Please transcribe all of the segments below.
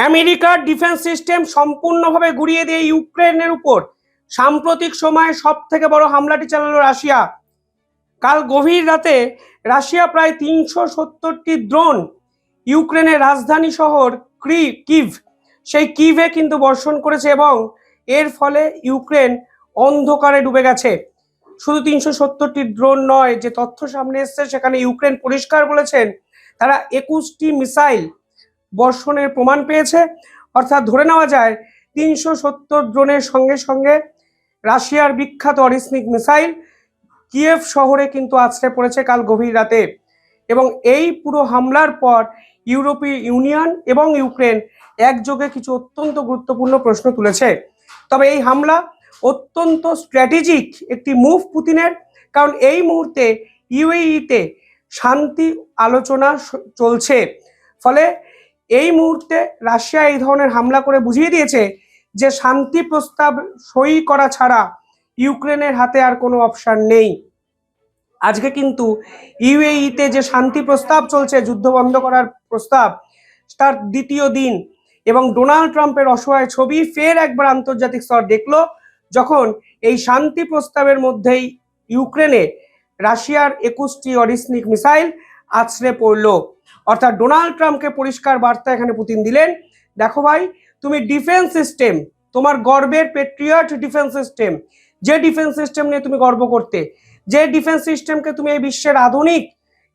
আমেরিকার defence system সম্পূর্ণভাবে গুড়িয়ে দিয়ে ইউক্রেনের উপর সাম্প্রতিক সময়ে সব থেকে বড় হামলাটি চালালো রাশিয়া। কাল গভীর রাতে রাশিয়া প্রায় 370টি ড্রোন ইউক্রেনের রাজধানী শহর কিভ সেই কিভে কিন্তু বর্ষণ করেছে এবং এর ফলে ইউক্রেন অন্ধকারে ডুবে গেছে। শুধু 370টি ড্রোন নয়, যে তথ্য সামনে এসছে সেখানে ইউক্রেন পরিষ্কার বলেছেন তারা 21টি মিসাইল বর্ষণের প্রমাণ পেয়েছে। অর্থাৎ ধরে নেওয়া যায় 370 ড্রোনের সঙ্গে সঙ্গে রাশিয়ার বিখ্যাত অরিসনিক মিসাইল কিয়েভ শহরে কিন্তু আছড়ে পড়েছে কাল গভীর রাতে। এবং এই পুরো হামলার পর ইউরোপীয় ইউনিয়ন এবং ইউক্রেন একযোগে কিছু অত্যন্ত গুরুত্বপূর্ণ প্রশ্ন তুলেছে। তবে এই হামলা অত্যন্ত স্ট্র্যাটেজিক একটি মুভ পুতিনের, কারণ এই মুহূর্তে ইউএইতে শান্তি আলোচনা চলছে। ফলে এই মুহূর্তে রাশিয়া এই ধরনের হামলা করে বুঝিয়ে দিয়েছে যে শান্তি প্রস্তাব সই করা ছাড়া ইউক্রেনের হাতে আর কোনো অপশন নেই। আজকে কিন্তু ইউএইতে যে শান্তি প্রস্তাব চলছে, যুদ্ধ বন্ধ করার প্রস্তাব, তার দ্বিতীয় দিন, এবং ডোনাল্ড ট্রাম্পের অসহায় ছবি ফের একবার আন্তর্জাতিক স্তর দেখলো যখন এই শান্তি প্রস্তাবের মধ্যেই ইউক্রেনে রাশিয়ার 21টি অরিসনিক মিসাইল আছড়ে পড়লো। অর্থাৎ ডোনাল্ড ট্রাম্পকে পরিষ্কার বার্তা এখানে পুতিন দিলেন, দেখো ভাই, তুমি ডিফেন্স সিস্টেম, তোমার গর্বের পেট্রিয়ট ডিফেন্স সিস্টেম, যে ডিফেন্স সিস্টেম নিয়ে তুমি গর্ব করতে, যে ডিফেন্স সিস্টেমকে তুমি এই বিশ্বের আধুনিক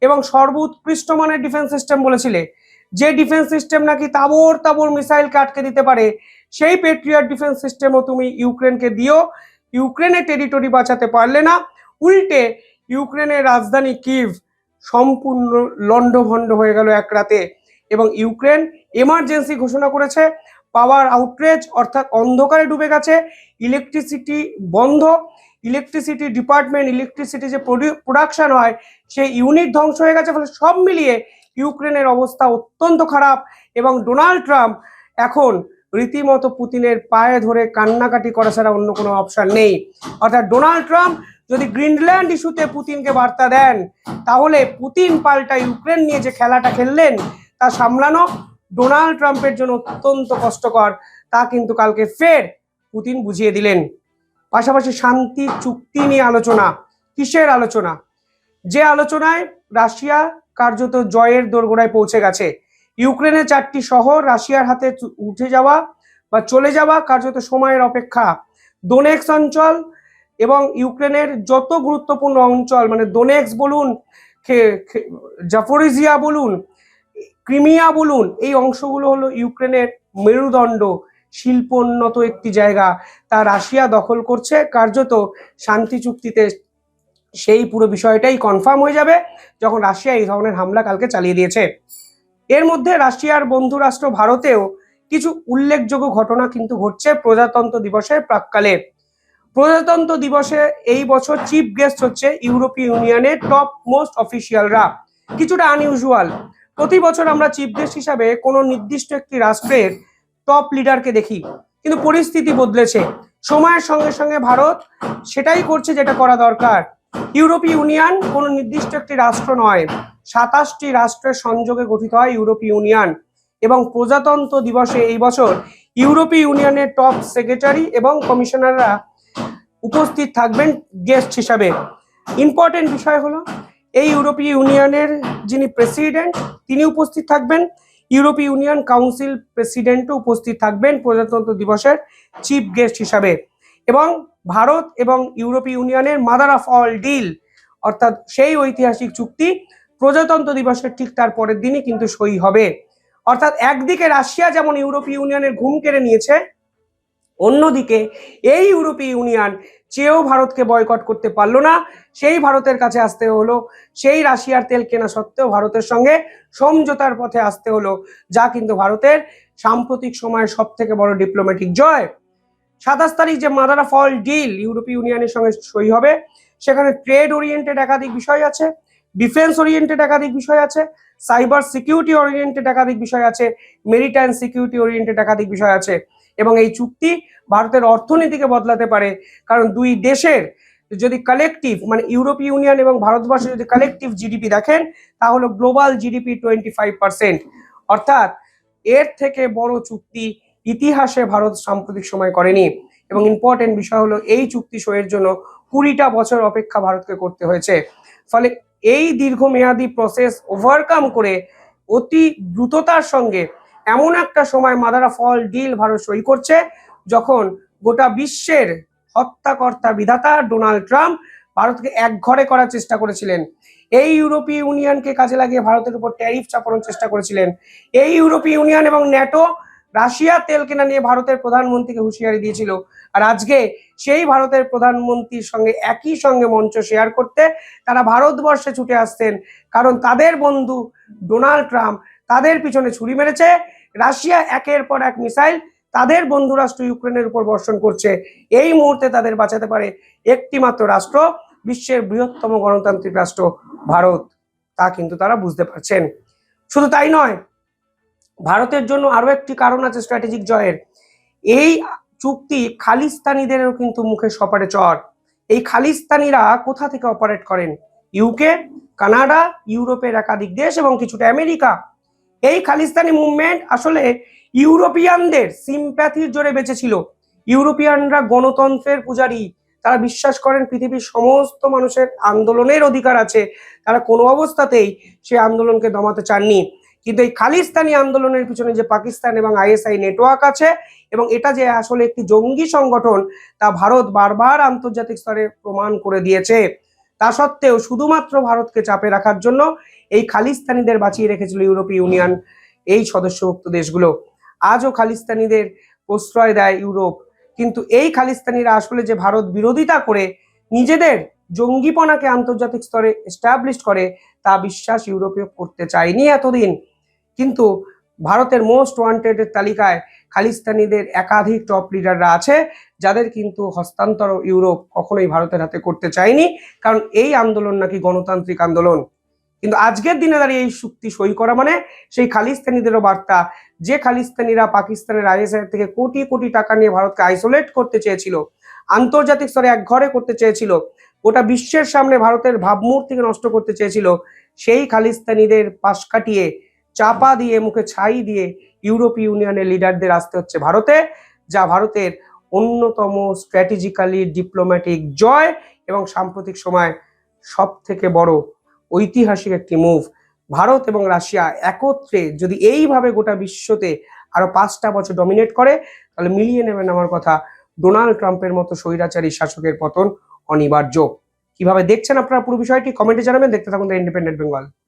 এবং সর্বোৎকৃষ্ট মানের ডিফেন্স সিস্টেম বলেছিলে, যে ডিফেন্স সিস্টেম নাকি তাবর তাবর মিসাইলকে আটকে দিতে পারে, সেই পেট্রিয়ট ডিফেন্স সিস্টেমও তুমি ইউক্রেনকে দিও। ইউক্রেনের টেরিটরি বাঁচাতে পারলে না, উল্টে ইউক্রেনের রাজধানী কিভ সম্পূর্ণ লন্ডভন্ড হয়ে গেল এক রাতে। এবং ইউক্রেন এমার্জেন্সি ঘোষণা করেছে, পাওয়ার আউটরেজ অর্থাৎ অন্ধকারে ডুবে গেছে, ইলেকট্রিসিটি বন্ধ, ইলেকট্রিসিটি ডিপার্টমেন্ট, ইলেকট্রিসিটি যে প্রোডাকশন হয় সেই ইউনিট ধ্বংস হয়ে গেছে। ফলে সব মিলিয়ে ইউক্রেনের অবস্থা অত্যন্ত খারাপ এবং ডোনাল্ড ট্রাম্প এখন রীতিমতো পুতিনের পায়ে ধরে কান্নাকাটি করা ছাড়া অন্য কোনো অপশন নেই। অর্থাৎ ডোনাল্ড ট্রাম্প যদি গ্রিনল্যান্ড ইস্যুতে পুতিনকে বার্তা দেন, তাহলে পুতিন পাল্টা ইউক্রেন নিয়ে যে খেলাটা খেললেন তা সামলানো ডোনাল্ড ট্রাম্পের জন্য অত্যন্ত কষ্টকর। তা কিন্তু কালকে ফের পুতিন বুঝিয়ে দিলেন। পাশাপাশি শান্তি চুক্তি নিয়ে আলোচনা, কিসের আলোচনা? যে আলোচনায় রাশিয়া কার্যত জয়ের দোরগোড়ায় পৌঁছে গেছে। ইউক্রেনের 4টি শহর রাশিয়ার হাতে উঠে যাওয়া বা চলে যাওয়া কার্যত সময়ের অপেক্ষা। দোনেক্স অঞ্চল এবং ইউক্রেনের যত গুরুত্বপূর্ণ অঞ্চল, মানে দোনেক্স বলুন, জাপোরিজিয়া বলুন, ক্রিমিয়া বলুন, এই অংশগুলো হলো ইউক্রেনের মেরুদণ্ড, শিল্পোন্নত একটি জায়গা, তা রাশিয়া দখল করছে। কার্যত শান্তি চুক্তিতে সেই পুরো বিষয়টাই কনফার্ম হয়ে যাবে যখন রাশিয়া এই ধরনের হামলা কালকে চালিয়ে দিয়েছে। এর মধ্যে রাশিয়ার বন্ধু রাষ্ট্র ভারতেও কিছু উল্লেখযোগ্য ঘটনা কিন্তু ঘটছে প্রজাতন্ত্র দিবসের প্রাক্কালে। প্রজাতন্ত্র দিবসে এই বছর চিফ গেস্ট হচ্ছে ইউরোপীয় ইউনিয়নের টপ মোস্ট অফিসিয়ালরা। কিছুটা আনইউজুয়াল, প্রতি বছর আমরা চিফ গেস্ট হিসাবে কোনো নির্দিষ্ট একটি রাষ্ট্রের টপ লিডারকে দেখি, কিন্তু পরিস্থিতি বদলেছে। সময়ের সঙ্গে সঙ্গে ভারত সেটাই করছে যেটা করা দরকার। ইউরোপীয় ইউনিয়ন কোনো নির্দিষ্ট একটি রাষ্ট্র নয়, 27টি রাষ্ট্রের সংযোগে গঠিত হয় ইউরোপীয় ইউনিয়ন। এবং প্রজাতন্ত্র দিবসে এই বছর ইউরোপীয় ইউনিয়নের টপ সেক্রেটারি এবং কমিশনাররা উপস্থিত থাকবেন গেস্ট হিসাবে। ইম্পর্টেন্ট বিষয় হলো এই ইউরোপীয় ইউনিয়নের যিনি প্রেসিডেন্ট তিনি উপস্থিত থাকবেন, ইউরোপীয় ইউনিয়ন কাউন্সিল প্রেসিডেন্টও উপস্থিত থাকবেন প্রজাতন্ত্র দিবসের চিফ গেস্ট হিসাবে। এবং ভারত এবং ইউরোপীয় ইউনিয়নের মাদার অফ অল ডিল, অর্থাৎ সেই ঐতিহাসিক চুক্তি প্রজাতন্ত্র দিবসের ঠিক তার পরের দিনই কিন্তু সই হবে। অর্থাৎ একদিকে রাশিয়া যেমন ইউরোপীয় ইউনিয়নের ঘুম কেড়ে নিয়েছে, অন্যদিকে এই ইউরোপীয় ইউনিয়ন চেয়েও ভারতকে বয়কট করতে পারলো না, সেই ভারতের কাছে আসতে হলো, সেই রাশিয়ার তেল কেনা সত্ত্বেও ভারতের সঙ্গে সমঝোতার পথে আসতে হলো, যা কিন্তু ভারতের সাম্প্রতিক সময়ের সব থেকে বড় ডিপ্লোম্যাটিক জয়। 27 তারিখ যে মাদার অফ অল ডিল ইউরোপীয় ইউনিয়নের সঙ্গে সই হবে, সেখানে ট্রেড ওরিয়েন্টেড একাধিক বিষয় আছে, ডিফেন্স ওরিয়েন্টেড একাধিক বিষয় আছে, সাইবার সিকিউরিটি ওরিয়েন্টেড একাধিক বিষয় আছে, মেরিটাইম সিকিউরিটি ওরিয়েন্টেড একাধিক বিষয় আছে। এবং এই চুক্তি ভারতের অর্থনীতিকে বদলাতে পারে, কারণ দুই দেশের যদি কালেকটিভ, মানে ইউরোপীয় ইউনিয়ন এবং ভারতবর্ষে যদি কালেকটিভ জিডিপি দেখেন, তাহলে গ্লোবাল জিডিপি 25%। অর্থাৎ এর থেকে বড় চুক্তি ইতিহাসে ভারত সাম্প্রতিক সময় করেনি। এবং ইম্পর্টেন্ট বিষয় হলো এই চুক্তি সইয়ের জন্য 20টা বছর অপেক্ষা ভারতকে করতে হয়েছে। ফলে এই দীর্ঘমেয়াদী প্রসেস ওভারকাম করে অতি দ্রুততার সঙ্গে এমন একটা সময় mother of all deal Bharat সই করছে, যখন গোটা বিশ্বের হত্যাকর্তা বিধাতা ডোনাল্ড ট্রাম্প ভারতকে একঘরে করার চেষ্টা করেছিলেন। এই ইউরোপীয় ইউনিয়নকে কাজে লাগিয়ে ভারতের উপর ট্যারিফ চাপানোর চেষ্টা করেছিলেন। এই ইউরোপীয় ইউনিয়ন এবং ন্যাটো রাশিয়া তেল কেনা নিয়ে ভারতের প্রধানমন্ত্রীকে হুঁশিয়ারি দিয়েছিল। আর আজকে সেই ভারতের প্রধানমন্ত্রীর সঙ্গে একই সঙ্গে মঞ্চ শেয়ার করতে তারা ভারতবর্ষে ছুটে আসছেন, কারণ তাদের বন্ধু ডোনাল্ড ট্রাম্প তাদের পিছনে ছুরি মেরেছে। রাশিয়া একের পর এক মিসাইল তাদের বন্ধু রাষ্ট্র ইউক্রেনের উপর বর্ষণ করছে। এই মুহূর্তে তাদের বাঁচাতে পারে একটি মাত্র রাষ্ট্র, বিশ্বের বৃহত্তম গণতান্ত্রিক রাষ্ট্র ভারত। তা কিন্তু তারা বুঝতে পারছেন। শুধু তাই নয়, ভারতের জন্য আরো একটি কারণ আছে স্ট্র্যাটেজিক জয়ের। এই চুক্তি খালিস্তানিদেরও কিন্তু মুখে সপাটে চড়। এই খালিস্তানিরা কোথা থেকে অপারেট করেন? ইউকে, কানাডা, ইউরোপের একাধিক দেশ এবং কিছুটা আমেরিকা। এই খালিস্তানি মুভমেন্ট আসলে ইউরোপিয়ানদের সিম্প্যাথির জোরে বেঁচেছিল। ইউরোপিয়ানরা গণতন্ত্রের পূজারী, তারা বিশ্বাস করেন পৃথিবীর সমস্ত মানুষের আন্দোলনের অধিকার আছে। তারা কোনো অবস্থাতেই সে আন্দোলনকে দমাতে চাননি। কিন্তু এই খালিস্তানি আন্দোলনের পিছনে যে পাকিস্তান এবং আইএসআই নেটওয়ার্ক আছে, এবং এটা যে আসলে একটি জঙ্গি সংগঠন, তা ভারত বারবার আন্তর্জাতিক স্তরে প্রমাণ করে দিয়েছে। তা সত্ত্বেও শুধুমাত্র ভারতকে চাপে রাখার জন্য এই খালিস্তানিদের বাঁচিয়ে রেখেছিল ইউরোপীয় ইউনিয়ন, এই সদস্যভুক্ত দেশগুলো। আজও খালিস্তানিদের প্রশ্রয় দেয় ইউরোপ। কিন্তু এই খালিস্তানিরা আসলে যে ভারত বিরোধিতা করে নিজেদের জঙ্গিপনাকে আন্তর্জাতিক স্তরে এস্টাবলিশ করে, তা বিশ্বাস ইউরোপীয় করতে চায়নি এতদিন। কিন্তু ভারতের মোস্ট ওয়ান্টেডের তালিকায় খালিস্তানিদের একাধিক টপ লিডাররা আছে, যাদের কিন্তু হস্তান্তর ইউরোপ কখনোই ভারতের হাতে করতে চায়নি, কারণ এই আন্দোলন নাকি গণতান্ত্রিক আন্দোলন। কিন্তু আজকের দিনে দাঁড়িয়ে এই চুক্তি সই করা মানে সেই খালিস্তানিদেরও বার্তা, যে খালিস্তানিরা পাকিস্তানের আইএসআই থেকে কোটি কোটি টাকা নিয়ে ভারতকে আইসোলেট করতে চেয়েছিল, আন্তর্জাতিক স্তরে একঘরে করতে চেয়েছিল, গোটা বিশ্বের সামনে ভারতের ভাবমূর্তিকে নষ্ট করতে চেয়েছিল, সেই খালিস্তানিদের পাশ কাটিয়ে চাপা দিয়ে মুখে ছাই দিয়ে ইউরোপীয় ইউনিয়নের লিডারদের আসতে হচ্ছে ভারতে, যা ভারতের অন্যতম স্ট্র্যাটেজিক্যালি ডিপ্লোম্যাটিক জয় এবং সাম্প্রতিক সময় সব থেকে বড় ঐতিহাসিক একটি মুভ। ভারত এবং রাশিয়া একত্রে যদি এইভাবে গোটা বিশ্বতে আরো 5টা বছর ডমিনেট করে, তাহলে মিলিয়ে নেবেন আমার কথা, ডোনাল্ড ট্রাম্পের মতো স্বৈরাচারী শাসকের পতন অনিবার্য। কিভাবে দেখছেন আপনারা পুরো বিষয়টি কমেন্টে জানাবেন। দেখতে থাকুন দ্য ইন্ডিপেন্ডেন্ট বেঙ্গল।